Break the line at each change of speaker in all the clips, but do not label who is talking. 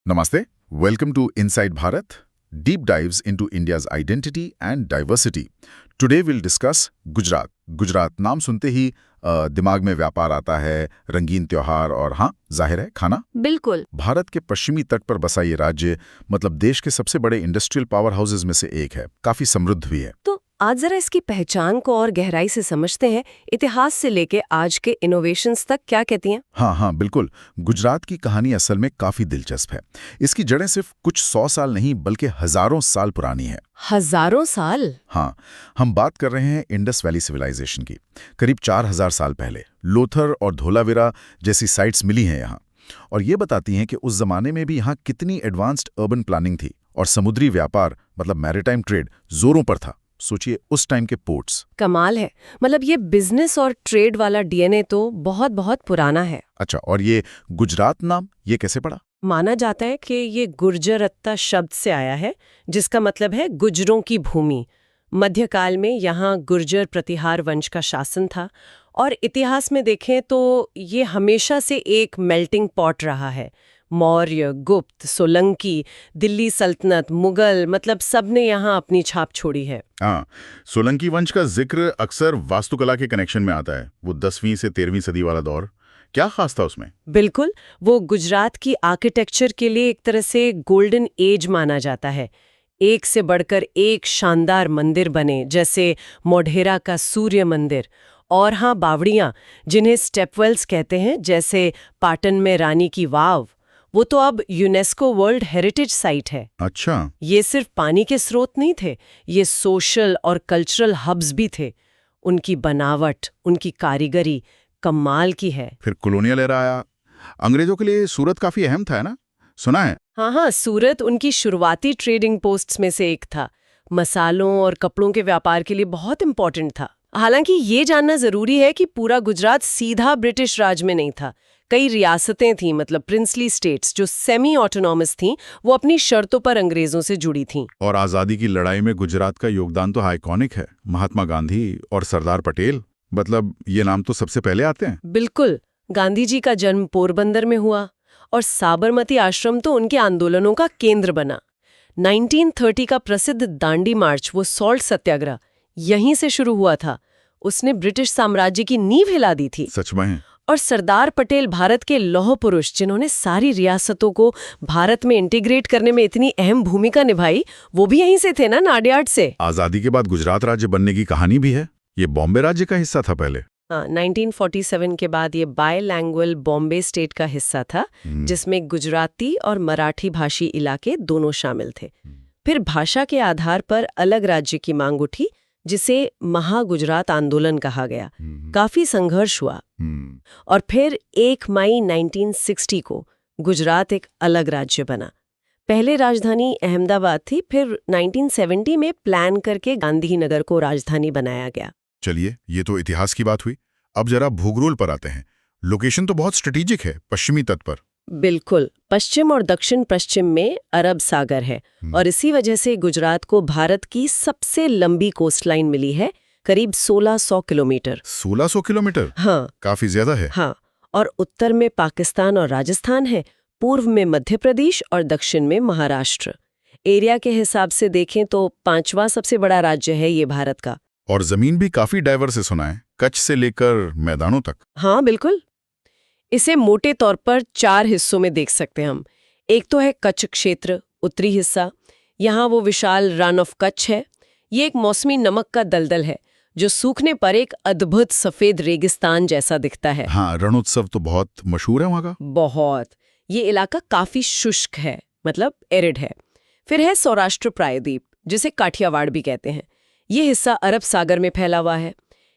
Namaste. Welcome to Inside Bharat, deep dives into India's identity and diversity. Today we'll discuss Gujarat. Gujarat नाम सुनते ही दिमाग में व्यापार आता है, रंगीन त्योहार और हाँ, जाहिर है खाना।
बिल्कुल।
भारत के पश्चिमी तट पर बसा ये राज्य मतलब देश के सबसे बड़े इंडस्ट्रियल पावर हाउसेज में से एक है, काफी समृद्ध भी है।
तो आज जरा इसकी पहचान को और गहराई से समझते हैं, इतिहास से लेके आज के इनोवेशंस तक क्या कहती हैं।
हाँ, बिल्कुल। गुजरात की कहानी असल में काफी दिलचस्प है। इसकी जड़ें सिर्फ कुछ 100 साल नहीं बल्कि हजारों साल पुरानी है।
हजारों साल?
हाँ, हम बात कर रहे हैं इंडस वैली सिविलाइजेशन की। करीब 4000 साल पहले लोथर और धोलावीरा जैसी साइट्स मिली हैं यहाँ, और ये बताती हैं कि उस जमाने में भी यहाँ कितनी एडवांस्ड अर्बन प्लानिंग थी और समुद्री व्यापार मतलब मैरीटाइम ट्रेड जोरों पर था। सोचिए उस टाइम के पोर्ट्स।
कमाल है, मतलब ये बिजनेस और ट्रेड वाला डीएनए तो बहुत बहुत पुराना है।
अच्छा, और ये गुजरात नाम ये कैसे पड़ा?
माना जाता है कि ये गुर्जरत्ता शब्द से आया है, जिसका मतलब है गुर्जरों की भूमि। मध्यकाल में यहाँ गुर्जर प्रतिहार वंश का शासन था और इतिहास में देखें तो ये हमेशा से एक मेल्टिंग पॉट रहा है। मौर्य, गुप्त, सोलंकी, दिल्ली सल्तनत, मुगल, मतलब सबने यहाँ अपनी छाप छोड़ी है।
हाँ, सोलंकी वंश का जिक्र अक्सर वास्तुकला के कनेक्शन में आता है। वो 10वीं से 13वीं सदी वाला दौर, क्या खास था उसमें?
बिल्कुल, वो गुजरात की आर्किटेक्चर के लिए एक तरह से गोल्डन एज माना जाता है। एक से बढ़कर एक शानदार मंदिर बने, जैसे मोढेरा का सूर्य मंदिर, और हाँ बावड़ियाँ जिन्हें स्टेपवेल्स कहते हैं, जैसे पाटन में रानी की वाव, वो तो अब यूनेस्को वर्ल्ड हेरिटेज साइट है।
अच्छा,
ये सिर्फ पानी के स्रोत नहीं थे, ये सोशल और कल्चरल हब्स भी थे। उनकी बनावट, उनकी कारीगरी कमाल की है।
फिर कॉलोनियल एरा आया। अंग्रेजों के लिए सूरत काफी अहम था, है ना? सुना है।
हाँ, सूरत उनकी शुरुआती ट्रेडिंग पोस्ट्स में से एक था। मसालों और कपड़ों के व्यापार के लिए बहुत इंपॉर्टेंट था। हालांकि ये जानना जरूरी है कि पूरा गुजरात सीधा ब्रिटिश राज में नहीं था। कई रियासतें थीं, मतलब प्रिंसली स्टेट्स, जो सेमी ऑटोनॉमस थीं, वो अपनी शर्तों पर अंग्रेजों से जुड़ी थीं।
और आज़ादी की लड़ाई में गुजरात का योगदान तो आइकॉनिक है। महात्मा गांधी और सरदार पटेल, मतलब ये नाम तो सबसे पहले आते हैं।
बिल्कुल, गांधी जी का जन्म पोरबंदर में हुआ और साबरमती आश्रम तो उनके आंदोलनों का केंद्र बना। 1930 का प्रसिद्ध दांडी मार्च, वो सॉल्ट सत्याग्रह, यहीं से शुरू हुआ था। उसने ब्रिटिश साम्राज्य की नींव हिला दी थी।
सच में।
और सरदार पटेल भारत के लौह पुरुष, जिन्होंने सारी रियासतों को भारत में इंटीग्रेट करने में इतनी अहम भूमिका निभाई, वो भी यहीं से थे ना, नाडियाड से।
आज़ादी के बाद गुजरात राज्य बनने की कहानी भी है। ये बॉम्बे राज्य का हिस्सा था पहले।
हाँ, 1947 के बाद ये बायलैंग्वेज बॉम्बे स्टेट का हिस्सा था, जिसमें गुजराती और मराठी भाषी इलाके दोनों शामिल थे। फिर भाषा के आधार पर अलग राज्य की मांग उठी, जिसे महागुजरात आंदोलन कहा गया। काफी संघर्ष हुआ और फिर 1 मई 1960 को गुजरात एक अलग राज्य बना। पहले राजधानी अहमदाबाद थी, फिर 1970 में प्लान करके गांधीनगर को राजधानी बनाया गया।
चलिए, ये तो इतिहास की बात हुई। अब जरा भूगोल पर आते हैं। लोकेशन तो बहुत स्ट्रेटेजिक है, पश्चिमी तट पर।
बिल्कुल, पश्चिम और दक्षिण पश्चिम में अरब सागर है और इसी वजह से गुजरात को भारत की सबसे लंबी कोस्टलाइन मिली है, करीब 1600 किलोमीटर।
1600 किलोमीटर?
हाँ,
काफी ज्यादा है।
हाँ, और उत्तर में पाकिस्तान और राजस्थान है, पूर्व में मध्य प्रदेश और दक्षिण में महाराष्ट्र। एरिया के हिसाब से देखें तो 5वां सबसे बड़ा राज्य है ये भारत का।
और जमीन भी काफी डाइवर्स है, सुना है, कच्छ से लेकर मैदानों तक।
हाँ बिल्कुल, इसे मोटे तौर पर 4 हिस्सों में देख सकते हैं हम। एक तो है कच्छ क्षेत्र, उत्तरी हिस्सा। यहाँ वो विशाल रन ऑफ कच्छ है। ये एक मौसमी नमक का दलदल है जो सूखने पर एक अद्भुत सफेद रेगिस्तान जैसा दिखता है।
हाँ, रणोत्सव तो बहुत मशहूर है वहाँ का।
बहुत। ये इलाका काफी शुष्क है, मतलब एरिड है। फिर है सौराष्ट्र प्रायद्वीप, जिसे काठियावाड़ भी कहते हैं। ये हिस्सा अरब सागर में फैला हुआ है।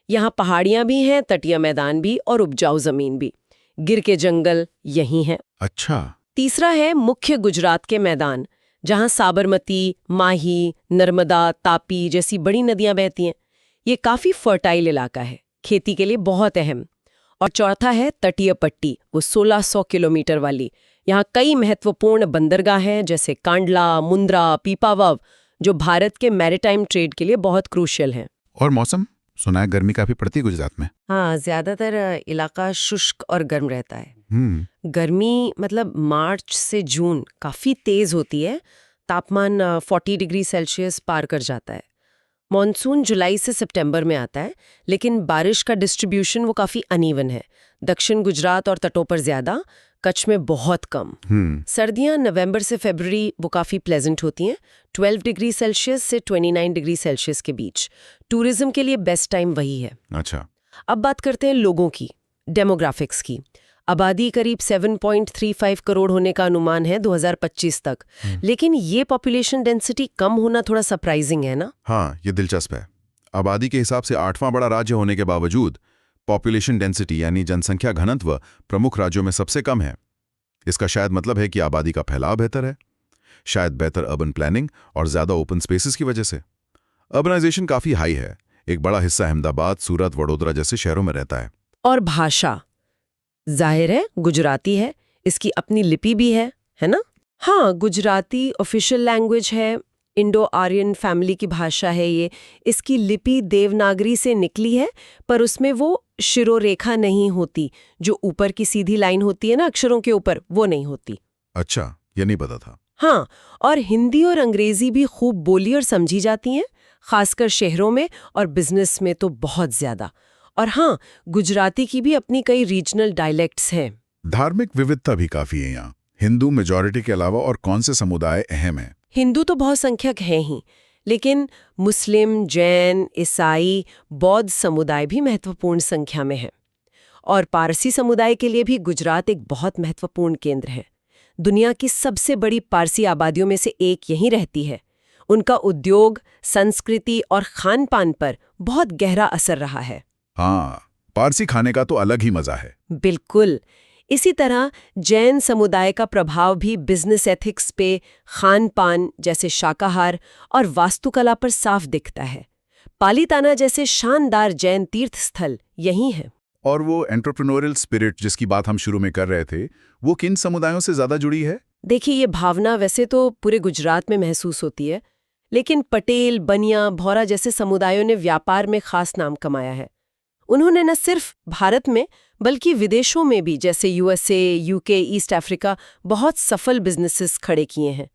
यहाँ पहाड़ियां भी हैं, तटीय मैदान भी और उपजाऊ जमीन भी। गिर के जंगल यही हैं।
अच्छा।
तीसरा है मुख्य गुजरात के मैदान, जहाँ साबरमती, माही, नर्मदा, तापी जैसी बड़ी नदियां बहती हैं। ये काफी फर्टाइल इलाका है, खेती के लिए बहुत अहम। और चौथा है तटीय पट्टी, वो 1600 किलोमीटर वाली। यहाँ कई महत्वपूर्ण बंदरगाह हैं, जैसे कांडला, मुंद्रा, पीपावाव, जो भारत के मैरीटाइम ट्रेड के लिए बहुत क्रूशियल हैं।
और मौसम, सुना है गर्मी काफी पड़ती है गुजरात में।
हाँ, ज्यादातर इलाका शुष्क और गर्म रहता है। गर्मी मतलब मार्च से जून काफी तेज होती है, तापमान 40 डिग्री सेल्सियस पार कर जाता है। मॉनसून जुलाई से सितंबर में आता है, लेकिन बारिश का डिस्ट्रीब्यूशन वो काफी अनइवन है। दक्षिण गुजरात और तटों पर ज्यादा, कच्छ में बहुत कम। सर्दियां नवंबर से फरवरी वो काफी प्लेजेंट होती हैं, 12 डिग्री सेल्सियस से 29 डिग्री सेल्सियस के बीच। टूरिज्म के लिए बेस्ट टाइम वही है।
अच्छा।
अब बात करते हैं लोगों की, डेमोग्राफिक्स की। आबादी करीब 7.35 करोड़ होने का अनुमान है 2025 तक। लेकिन ये पॉपुलेशन डेंसिटी कम होना थोड़ा सरप्राइजिंग है ना?
हाँ, ये दिलचस्प है। आबादी के हिसाब से 8वां बड़ा राज्य होने के बावजूद पॉपुलेशन डेंसिटी यानी जनसंख्या घनत्व प्रमुख राज्यों में सबसे कम है। इसका शायद मतलब है कि आबादी का फैलाव बेहतर है, शायद बेहतर अर्बन प्लानिंग और ज्यादा ओपन स्पेसेस की वजह से। अर्बनाइजेशन काफी हाई है, एक बड़ा हिस्सा अहमदाबाद, सूरत, वडोदरा जैसे शहरों में रहता है।
और भाषा जाहिर है गुजराती है, इसकी अपनी लिपि भी है ना? हाँ, गुजराती ऑफिशियल लैंग्वेज है, इंडो आर्यन फैमिली की भाषा है ये। इसकी लिपि देवनागरी से निकली है, पर उसमें वो शिरोरेखा नहीं होती, जो ऊपर की सीधी लाइन होती है ना अक्षरों के ऊपर, वो नहीं होती।
अच्छा, ये नहीं पता था।
हाँ, और हिंदी और अंग्रेजी भी खूब बोली और समझी जाती हैं, खासकर शहरों में और बिजनेस में तो बहुत ज्यादा। और हाँ, गुजराती की भी अपनी कई रीजनल डायलेक्ट्स हैं।
धार्मिक विविधता भी काफी है यहाँ। हिंदू मेजॉरिटी के अलावा और कौन से समुदाय अहम हैं?
हिंदू तो बहुत संख्यक हैं ही, लेकिन मुस्लिम, जैन, ईसाई, बौद्ध समुदाय भी महत्वपूर्ण संख्या में हैं। और पारसी समुदाय के लिए भी गुजरात एक बहुत महत्वपूर्ण केंद्र है। दुनिया की सबसे बड़ी पारसी आबादियों में से एक यहीं रहती है। उनका उद्योग, संस्कृति और खान पान पर बहुत गहरा असर रहा है।
हाँ, पारसी खाने का तो अलग ही मजा है।
बिल्कुल। इसी तरह जैन समुदाय का प्रभाव भी बिजनेस एथिक्स पे, खान पान जैसे शाकाहार और वास्तुकला पर साफ दिखता है। पालीताना जैसे शानदार जैन तीर्थ स्थल यही हैं।
और वो एंटरप्रेन्योरियल स्पिरिट जिसकी बात हम शुरू में कर रहे थे, वो किन समुदायों से ज्यादा जुड़ी है?
देखिए, ये भावना वैसे तो पूरे गुजरात में महसूस होती है, लेकिन पटेल, बनिया, भौरा जैसे समुदायों ने व्यापार में खास नाम कमाया है। उन्होंने न सिर्फ भारत में बल्कि विदेशों में भी, जैसे यूएसए, यूके, ईस्ट अफ्रीका, बहुत सफल बिजनेसेस खड़े किए हैं।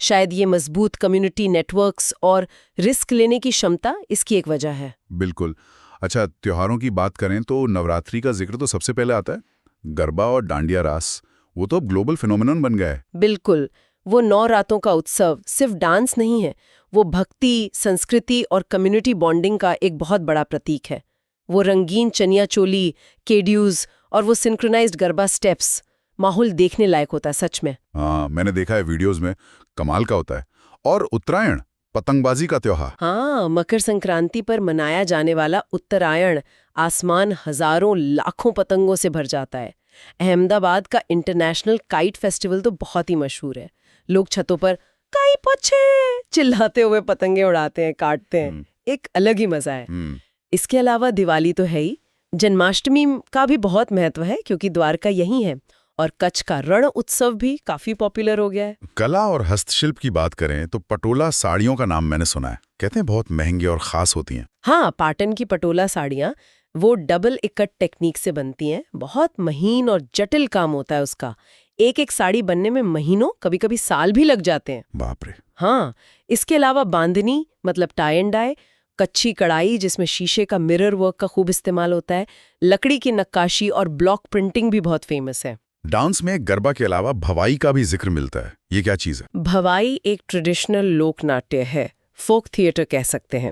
शायद ये मजबूत कम्युनिटी नेटवर्क्स और रिस्क लेने की क्षमता इसकी एक वजह है।
बिल्कुल। अच्छा, त्योहारों की बात करें तो नवरात्रि का जिक्र तो सबसे पहले आता है। गरबा और डांडिया रास, वो तो अब ग्लोबल फिनोमेनन बन गया है।
बिल्कुल। वो 9 रातों का उत्सव सिर्फ डांस नहीं है, वो भक्ति, संस्कृति और कम्युनिटी बॉन्डिंग का एक बहुत बड़ा प्रतीक है। वो रंगीन चनिया चोली, केड्यूज और वो सिंक्रोनाइज्ड गरबा स्टेप्स, माहौल देखने लायक होता है सच में।
हाँ, मैंने देखा है वीडियोस में, कमाल का होता है। और उत्तरायण, पतंगबाजी का त्योहार।
हाँ, मकर संक्रांति पर मनाया जाने वाला उत्तरायण, आसमान हजारों लाखों पतंगों से भर जाता है। अहमदाबाद का इंटरनेशनल काइट फेस्टिवल तो बहुत ही मशहूर है। लोग छतों पर काई पोछे चिल्लाते हुए पतंगे उड़ाते हैं, काटते हैं। एक अलग ही मजा है। इसके अलावा दिवाली तो है ही, जन्माष्टमी का भी बहुत महत्व है क्योंकि द्वारका यही है। और कच्छ का रण उत्सव भी काफी पॉपुलर हो गया है।
कला और हस्तशिल्प की बात करें तो पटोला साड़ियों का नाम मैंने सुना है, कहते हैं बहुत महंगी और खास होती हैं।
हाँ, पाटन की पटोला साड़ियाँ वो डबल इकट टेक्निक से बनती हैं। बहुत महीन और जटिल काम होता है उसका। एक एक साड़ी बनने में महीनों, कभी कभी साल भी लग जाते हैं।
बाप रे।
हाँ, इसके अलावा बांधनी मतलब टाई एंड डाई, कच्ची कढ़ाई जिसमें शीशे का मिरर वर्क का खूब इस्तेमाल होता है, लकड़ी की नक्काशी और ब्लॉक प्रिंटिंग भी बहुत फेमस है।
डांस में गरबा के अलावा भवाई का भी जिक्र मिलता है, ये क्या चीज है?
भवाई एक ट्रेडिशनल लोक नाट्य है, फोक थिएटर कह सकते हैं।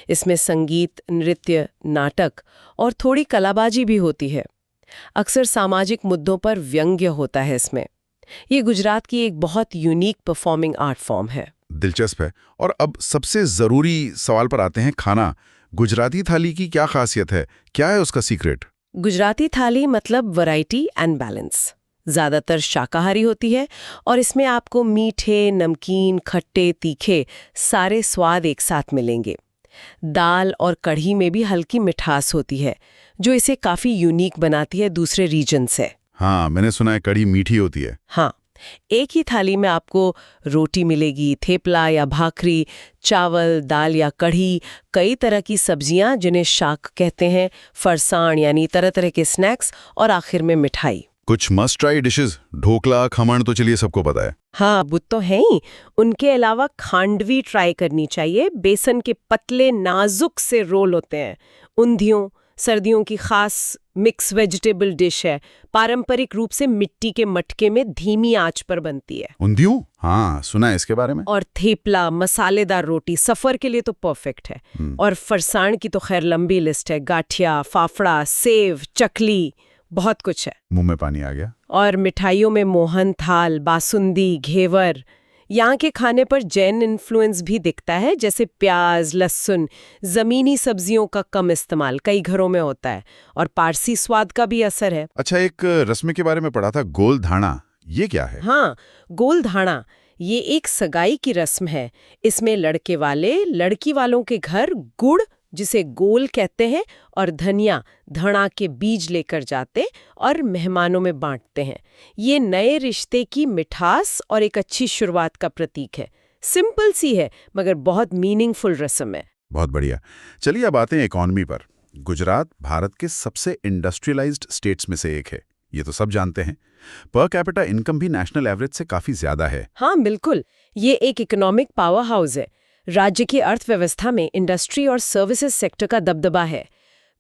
इसमें संगीत, नृत्य, नाटक और थोड़ी कलाबाजी भी होती है। अक्सर सामाजिक मुद्दों पर व्यंग्य होता है इसमें। ये गुजरात की एक बहुत यूनिक परफॉर्मिंग आर्ट फॉर्म है।
दिलचस्प है। और अब सबसे जरूरी सवाल पर आते हैं, खाना। गुजराती थाली की क्या खासियत है, क्या है उसका सीक्रेट?
गुजराती थाली मतलब वैरायटी एंड बैलेंस। ज़्यादातर शाकाहारी होती है और इसमें आपको मीठे, नमकीन, खट्टे, तीखे सारे स्वाद एक साथ मिलेंगे। दाल और कढ़ी में भी हल्की मिठास होती है, जो इसे काफ़ी यूनिक बनाती है दूसरे रीजन से।
हाँ, मैंने सुना है कढ़ी मीठी होती है।
हाँ, एक ही थाली में आपको रोटी मिलेगी, थेपला या भाकरी, चावल, दाल या कढ़ी, कई तरह की सब्जियां जिन्हें शाक कहते हैं, फरसाण यानी तरह तरह के स्नैक्स और आखिर में मिठाई।
कुछ must try dishes, dhokla, khaman तो चलिए सबको पता है।
हाँ, वो तो है ही। उनके अलावा खांडवी ट्राई करनी चाहिए। बेसन के पतले नाजुक से रोल होते हैं। ऊंधियों सर्दियों की खास मिक्स वेजिटेबल डिश है। पारंपरिक रूप से मिट्टी के मटके में धीमी आंच पर बनती है।
ऊंधियों? हाँ, सुना है इसके बारे में।
और थेपला, मसालेदार रोटी सफर के लिए तो परफेक्ट है। और फरसाण की तो खैर लंबी लिस्ट है। गाठिया, फाफड़ा, सेव, चकली, बहुत कुछ है।
मुंह में पानी आ गया।
और मिठाइयों में मोहन थाल, बासुंदी, घेवर। यहाँ के खाने पर जैन इन्फ्लुएंस भी दिखता है, जैसे प्याज, लहसुन, जमीनी सब्जियों का कम इस्तेमाल कई घरों में होता है। और पारसी स्वाद का भी असर है।
अच्छा, एक रस्म के बारे में पढ़ा था, गोल धाना, ये क्या है?
हाँ, गोल धाना ये एक सगाई की रस्म है। इसमें लड़के वाले लड़की वालों के घर गुड़, जिसे गोल कहते हैं, और धनिया, धना के बीज लेकर जाते और मेहमानों में बांटते हैं। ये नए रिश्ते की मिठास और एक अच्छी शुरुआत का प्रतीक है। सिंपल सी है मगर बहुत मीनिंगफुल रस्म है।
बहुत बढ़िया। चलिए अब आते हैं इकॉनमी पर। गुजरात भारत के सबसे इंडस्ट्रियलाइज्ड स्टेट्स में से एक है, ये तो सब जानते हैं। पर कैपिटा इनकम भी नेशनल एवरेज से काफी ज्यादा है।
हाँ बिल्कुल, ये एक इकोनॉमिक पावर हाउस है। राज्य की अर्थव्यवस्था में इंडस्ट्री और सर्विसेज सेक्टर का दबदबा है।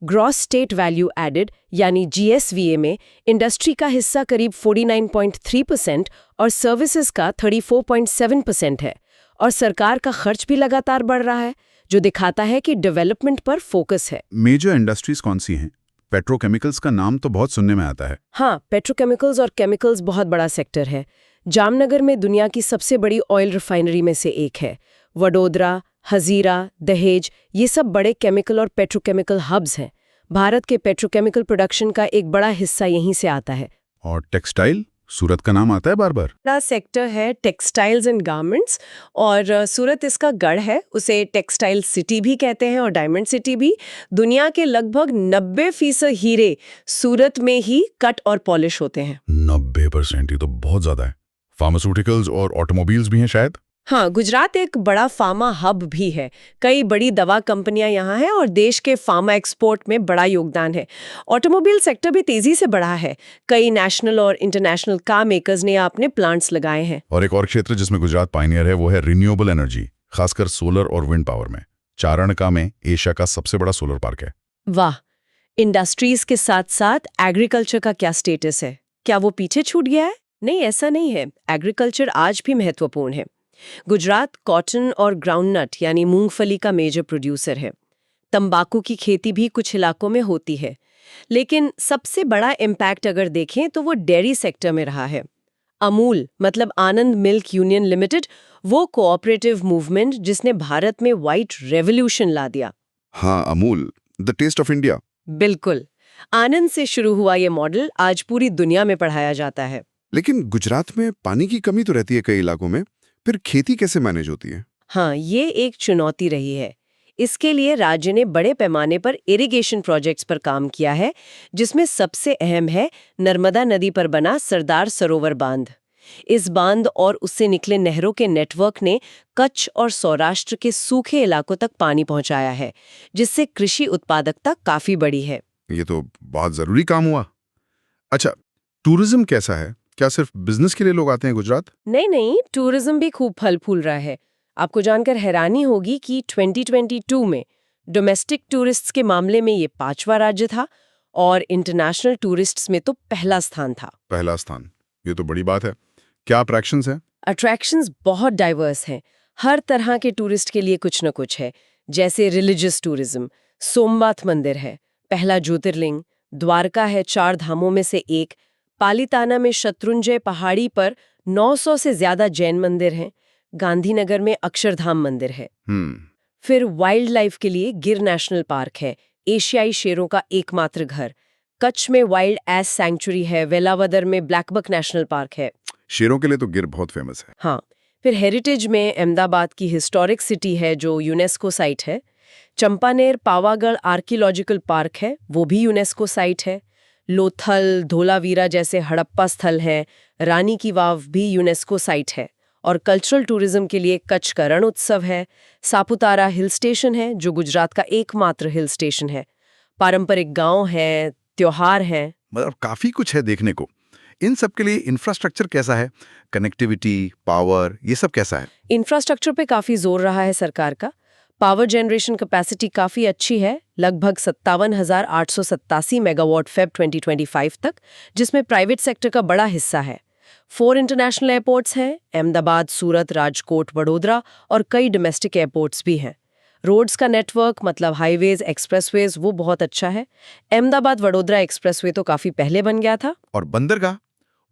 ग्रॉस स्टेट वैल्यू एडेड यानी GSVA में इंडस्ट्री का हिस्सा करीब 49.3% और सर्विसेज का 34.7% है। और सरकार का खर्च भी लगातार बढ़ रहा है, जो दिखाता है कि डेवलपमेंट पर फोकस है।
मेजर इंडस्ट्रीज कौन सी हैं? पेट्रोकेमिकल्स का नाम तो बहुत सुनने में आता है।
हाँ, पेट्रोकेमिकल्स और केमिकल्स बहुत बड़ा सेक्टर है। जामनगर में दुनिया की सबसे बड़ी ऑयल रिफाइनरी में से एक है। वडोदरा, हजीरा, दहेज, ये सब बड़े केमिकल और पेट्रोकेमिकल हब्स हैं। भारत के पेट्रोकेमिकल प्रोडक्शन का एक बड़ा हिस्सा यहीं से आता है।
और टेक्सटाइल, सूरत का नाम आता है बार बार।
बड़ा सेक्टर है टेक्सटाइल्स एंड गारमेंट्स, और सूरत इसका गढ़ है। उसे टेक्सटाइल सिटी भी कहते हैं और डायमंड सिटी भी। दुनिया के लगभग 90% हीरे सूरत में ही कट और पॉलिश होते हैं।
90%? ये तो बहुत ज्यादा है। फार्मास्यूटिकल्स और ऑटोमोबाइल्स भी हैं शायद।
हाँ, गुजरात एक बड़ा फार्मा हब भी है। कई बड़ी दवा कंपनियां यहाँ हैं और देश के फार्मा एक्सपोर्ट में बड़ा योगदान है। ऑटोमोबाइल सेक्टर भी तेजी से बढ़ा है। कई नेशनल और इंटरनेशनल कार मेकर्स ने अपने प्लांट्स लगाए हैं।
और एक और क्षेत्र जिसमें गुजरात पायनियर है वो है रिन्यूएबल एनर्जी, खासकर सोलर और विंड पावर में। चारणका में एशिया का सबसे बड़ा सोलर पार्क है।
वाह! इंडस्ट्रीज के साथ साथ एग्रीकल्चर का क्या स्टेटस है? क्या वो पीछे छूट गया है? नहीं, ऐसा नहीं है। एग्रीकल्चर आज भी महत्वपूर्ण है। गुजरात कॉटन और ग्राउंडनट यानी मूंगफली का मेजर प्रोड्यूसर है। तंबाकू की खेती भी कुछ इलाकों में होती है। लेकिन सबसे बड़ा इम्पैक्ट अगर देखें तो वो डेयरी सेक्टर में रहा है। अमूल मतलब आनंद मिल्क यूनियन लिमिटेड, वो कोऑपरेटिव मूवमेंट जिसने भारत में व्हाइट रेवोल्यूशन ला दिया।
हाँ, Amul, the taste of India.
बिल्कुल, आनंद से शुरू हुआ ये मॉडल आज पूरी दुनिया में पढ़ाया जाता है।
लेकिन गुजरात में पानी की कमी तो रहती है कई इलाकों में, फिर खेती कैसे मैनेज होती है?
हाँ, ये एक चुनौती रही है। इसके लिए राज्य ने बड़े पैमाने पर इरिगेशन प्रोजेक्ट्स पर काम किया है, जिसमें सबसे अहम है नर्मदा नदी पर बना सरदार सरोवर बांध। इस बांध और उससे निकले नहरों के नेटवर्क ने कच्छ और सौराष्ट्र के सूखे इलाकों तक पानी पहुंचाया है, जिससे कृषि उत्पादकता काफी बढ़ी है।
ये तो बहुत जरूरी काम हुआ। अच्छा, टूरिज्म कैसा है? क्या सिर्फ बिजनेस के लिए लोग आते हैं गुजरात?
नहीं, टूरिज्म भी खूब फल फूल रहा है। आपको जानकर हैरानी होगी कि 2022 में डोमेस्टिक टूरिस्ट्स के मामले में ये 5वां राज्य था और इंटरनेशनल टूरिस्ट्स में तो पहला स्थान था।
पहला स्थान, ये तो बड़ी बात है। क्या अट्रैक्शंस हैं?
अट्रैक्शंस बहुत डाइवर्स हैं। हर तरह के टूरिस्ट के लिए कुछ न कुछ है। जैसे रिलीजियस टूरिज्म, सोमनाथ मंदिर है, पहला ज्योतिर्लिंग। द्वारका है 4 धामों में से एक। पालीताना में शत्रुंजय पहाड़ी पर 900 से ज्यादा जैन मंदिर हैं। गांधीनगर में अक्षरधाम मंदिर है। फिर वाइल्ड लाइफ के लिए गिर नेशनल पार्क है, एशियाई शेरों का एकमात्र घर। कच्छ में वाइल्ड एस सैंक्चुरी है। वेलावदर में ब्लैकबक नेशनल पार्क है।
शेरों के लिए तो गिर बहुत फेमस है।
हाँ, फिर हेरिटेज में अहमदाबाद की हिस्टोरिक सिटी है जो यूनेस्को साइट है। चंपानेर पावागढ़ आर्कियोलॉजिकल पार्क है, वो भी यूनेस्को साइट है। लोथल, धोलावीरा जैसे हड़प्पा स्थल हैं। रानी की वाव भी यूनेस्को साइट है। और कल्चरल टूरिज्म के लिए कच्छ का रण उत्सव है। सापुतारा हिल स्टेशन है जो गुजरात का एकमात्र हिल स्टेशन है। पारंपरिक गांव हैं, त्योहार हैं।
मतलब काफी कुछ है देखने को। इन सब के लिए इंफ्रास्ट्रक्चर कैसा है? कनेक्टिविटी, पावर, ये सब कैसा है?
इंफ्रास्ट्रक्चर पे काफी जोर रहा है सरकार का। पावर जनरेशन कैपेसिटी काफी अच्छी है, लगभग 57,887 मेगावाट फेब 2025 तक, जिसमें प्राइवेट सेक्टर का बड़ा हिस्सा है। 4 इंटरनेशनल एयरपोर्ट्स हैं, अहमदाबाद, सूरत, राजकोट, वडोदरा, और कई डोमेस्टिक एयरपोर्ट्स भी हैं। रोड्स का नेटवर्क मतलब हाईवेज, एक्सप्रेसवेज वो बहुत अच्छा है। अहमदाबाद वडोदरा एक्सप्रेसवे तो काफी पहले बन गया था।
और बंदरगाह,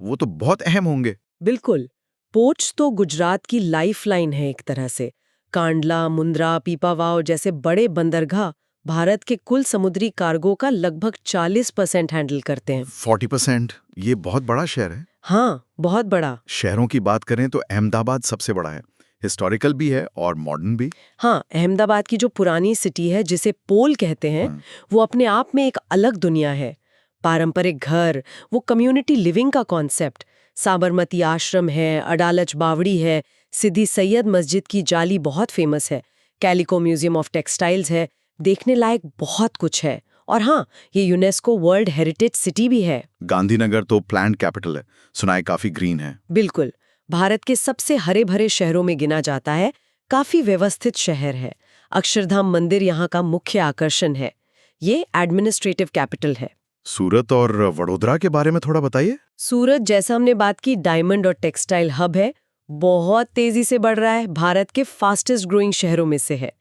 वो तो बहुत अहम होंगे।
बिल्कुल, पोर्ट्स तो गुजरात की लाइफलाइन है एक तरह से। कांडला, मुंद्रा, पीपावाव जैसे बड़े बंदरगाह भारत के कुल समुद्री कार्गो का लगभग 40% हैंडल करते हैं।
40%, ये बहुत बड़ा शहर है।
हाँ, बहुत बड़ा।
शहरों की बात करें तो अहमदाबाद सबसे बड़ा है, हिस्टोरिकल भी है और मॉडर्न भी।
हाँ, अहमदाबाद की जो पुरानी सिटी है जिसे पोल कहते हैं, वो अपने आप में एक अलग दुनिया है। पारंपरिक घर, वो कम्युनिटी लिविंग का कॉन्सेप्ट, साबरमती आश्रम है, अडालज बावड़ी है, सिद्दी सैयद मस्जिद की जाली बहुत फेमस है, कैलिको म्यूजियम ऑफ टेक्सटाइल्स है, देखने लायक बहुत कुछ है। और हाँ, ये यूनेस्को वर्ल्ड हेरिटेज सिटी भी है।
गांधीनगर तो प्लान्ड कैपिटल है, सुनाए काफी ग्रीन है।
बिल्कुल, भारत के सबसे हरे भरे शहरों में गिना जाता है, काफी व्यवस्थित शहर है। अक्षरधाम मंदिर यहाँ का मुख्य आकर्षण है। ये एडमिनिस्ट्रेटिव कैपिटल है।
सूरत और वडोदरा के बारे में थोड़ा बताइए।
सूरत, जैसा हमने बात की, डायमंड और टेक्सटाइल हब है, बहुत तेजी से बढ़ रहा है, भारत के फास्टेस्ट ग्रोइंग शहरों में से है।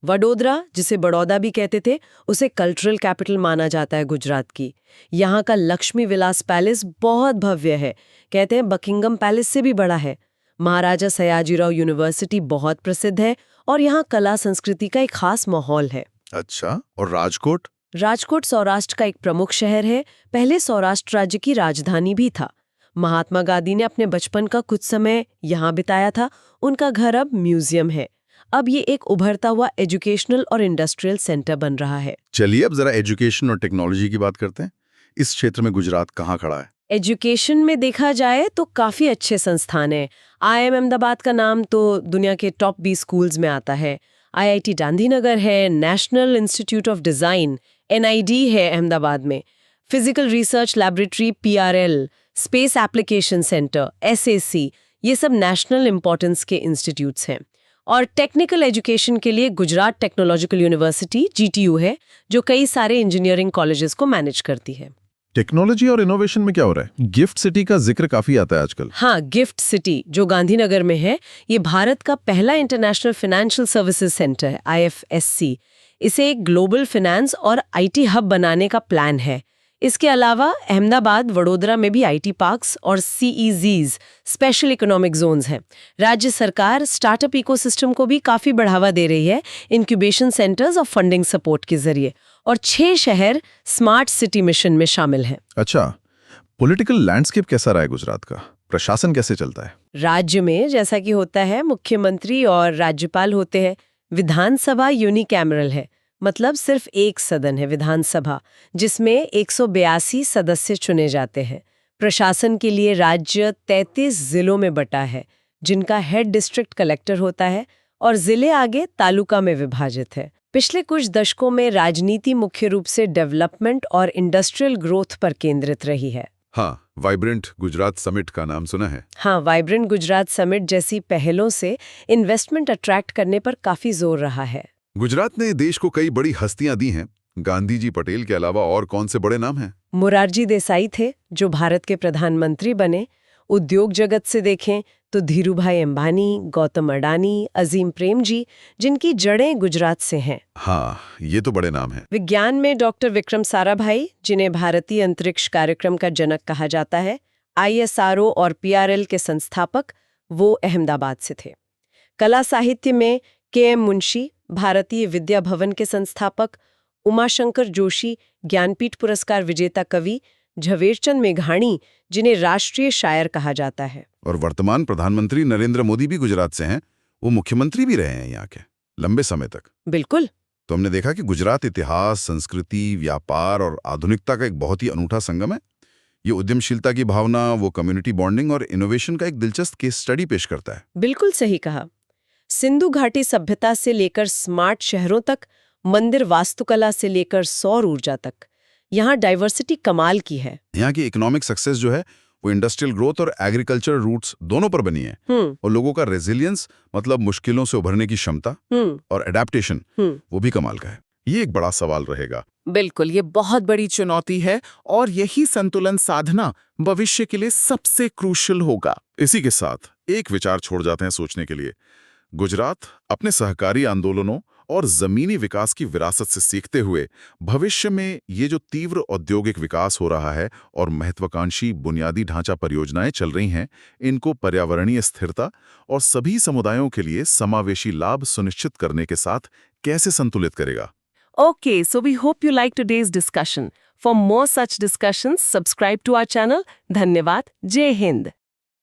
वडोदरा, जिसे बड़ौदा भी कहते थे, उसे कल्चरल कैपिटल माना जाता है गुजरात की। यहाँ का लक्ष्मी विलास पैलेस बहुत भव्य है, कहते हैं बकिंगम पैलेस से भी बड़ा है। महाराजा सयाजीराव यूनिवर्सिटी बहुत प्रसिद्ध है और यहाँ कला संस्कृति का एक खास माहौल है।
अच्छा, और राजकोट?
राजकोट सौराष्ट्र का एक प्रमुख शहर है, पहले सौराष्ट्र राज्य की राजधानी भी था। महात्मा गांधी ने अपने बचपन का कुछ समय यहाँ बिताया था, उनका घर अब म्यूजियम है। अब ये एक उभरता हुआ एजुकेशनल और इंडस्ट्रियल सेंटर बन रहा है।
चलिए अब जरा एजुकेशन और टेक्नोलॉजी की बात करते हैं। इस क्षेत्र में गुजरात कहाँ खड़ा है?
एजुकेशन में देखा जाए तो काफी अच्छे संस्थान हैं। IIM अहमदाबाद का नाम तो दुनिया के टॉप 20 स्कूल्स में आता है। IIT गांधीनगर है, national institute of design NID है अहमदाबाद में, physical research laboratory PRL, space application centre SAC, ये सब नेशनल इंपॉर्टेंस के इंस्टीट्यूट्स हैं। और टेक्निकल एजुकेशन के लिए गुजरात टेक्नोलॉजिकल यूनिवर्सिटी GTU है, जो कई सारे इंजीनियरिंग कॉलेजेस को मैनेज करती है।
टेक्नोलॉजी और इनोवेशन में क्या हो रहा है? गिफ्ट सिटी का जिक्र काफी आता है आजकल।
हाँ, गिफ्ट सिटी जो गांधीनगर में है, ये भारत का पहला इंटरनेशनल फाइनेंशियल सर्विसेज सेंटर है, IFSC। इसे एक ग्लोबल फाइनेंस और IT हब बनाने का प्लान है। इसके अलावा अहमदाबाद, वडोदरा में भी IT पार्क्स और CEZs, स्पेशल इकोनॉमिक जोन्स हैं। राज्य सरकार स्टार्टअप इकोसिस्टम को भी काफी बढ़ावा दे रही है, इंक्यूबेशन सेंटर्स और फंडिंग सपोर्ट के जरिए। और 6 शहर स्मार्ट सिटी मिशन में शामिल हैं।
अच्छा, पॉलिटिकल लैंडस्केप कैसा रहा है गुजरात का? प्रशासन कैसे चलता है?
राज्य में जैसा कि होता है, मुख्यमंत्री और राज्यपाल होते हैं। विधानसभा यूनिकैमरल है, मतलब सिर्फ एक सदन है विधानसभा, जिसमें 182 सदस्य चुने जाते हैं। प्रशासन के लिए राज्य 33 जिलों में बटा है, जिनका हेड डिस्ट्रिक्ट कलेक्टर होता है, और जिले आगे तालुका में विभाजित है। पिछले कुछ दशकों में राजनीति मुख्य रूप से डेवलपमेंट और इंडस्ट्रियल ग्रोथ पर केंद्रित रही है।
हाँ, वाइब्रेंट गुजरात समिट का नाम सुना है।
हाँ, वाइब्रेंट गुजरात समिट जैसी पहलों से इन्वेस्टमेंट अट्रैक्ट करने पर काफी जोर रहा है।
गुजरात ने देश को कई बड़ी हस्तियां दी हैं। गांधी जी, पटेल के अलावा और कौन से बड़े नाम हैं?
मोरारजी देसाई थे, जो भारत के प्रधानमंत्री बने। उद्योग जगत से देखें तो धीरूभाई अंबानी, गौतम अडानी, अजीम प्रेमजी, जिनकी जड़ें गुजरात से हैं।
हाँ, ये तो बड़े नाम हैं।
विज्ञान में डॉक्टर विक्रम साराभाई, जिन्हें भारतीय अंतरिक्ष कार्यक्रम का जनक कहा जाता है, ISRO और PRL के संस्थापक, वो अहमदाबाद से थे। कला साहित्य में KM मुंशी, भारतीय विद्या भवन के संस्थापक, उमाशंकर जोशी, ज्ञानपीठ पुरस्कार विजेता कवि, झवेरचंद मेघाणी, जिन्हें राष्ट्रीय शायर कहा जाता है।
और वर्तमान प्रधानमंत्री नरेंद्र मोदी भी गुजरात से हैं। वो मुख्यमंत्री भी रहे हैं यहाँ के लंबे समय तक।
बिल्कुल।
तो हमने देखा कि गुजरात इतिहास, संस्कृति, व्यापार और आधुनिकता का एक बहुत ही अनूठा संगम है। ये उद्यमशीलता की भावना, वो कम्युनिटी बॉन्डिंग और इनोवेशन का एक दिलचस्प केस स्टडी पेश करता है।
बिल्कुल सही कहा। सिंधु घाटी सभ्यता से लेकर स्मार्ट शहरों तक, मंदिर वास्तुकला से लेकर सौर ऊर्जा तक, यहाँ डाइवर्सिटी कमाल की है।
यहाँ की इकोनॉमिक सक्सेस जो है
वो इंडस्ट्रियल ग्रोथ और एग्रीकल्चर रूट्स दोनों पर बनी है। और लोगों का रेजिलियंस मतलब मुश्किलों से उभरने की क्षमता और एडेप्टेशन वो भी कमाल का है। ये एक बड़ा सवाल रहेगा।
बिल्कुल, ये बहुत बड़ी चुनौती है और यही संतुलन साधना भविष्य के लिए सबसे क्रूशियल होगा।
इसी के साथ एक विचार छोड़ जाते हैं सोचने के लिए। गुजरात अपने सहकारी आंदोलनों और जमीनी विकास की विरासत से सीखते हुए भविष्य में ये जो तीव्र औद्योगिक विकास हो रहा है और महत्वाकांक्षी बुनियादी ढांचा परियोजनाएं चल रही हैं, इनको पर्यावरणीय स्थिरता और सभी समुदायों के लिए समावेशी लाभ सुनिश्चित करने के साथ कैसे संतुलित करेगा।
Okay, so we hope you like today's discussion. For more such discussions, subscribe to our channel. धन्यवाद। जय हिंद।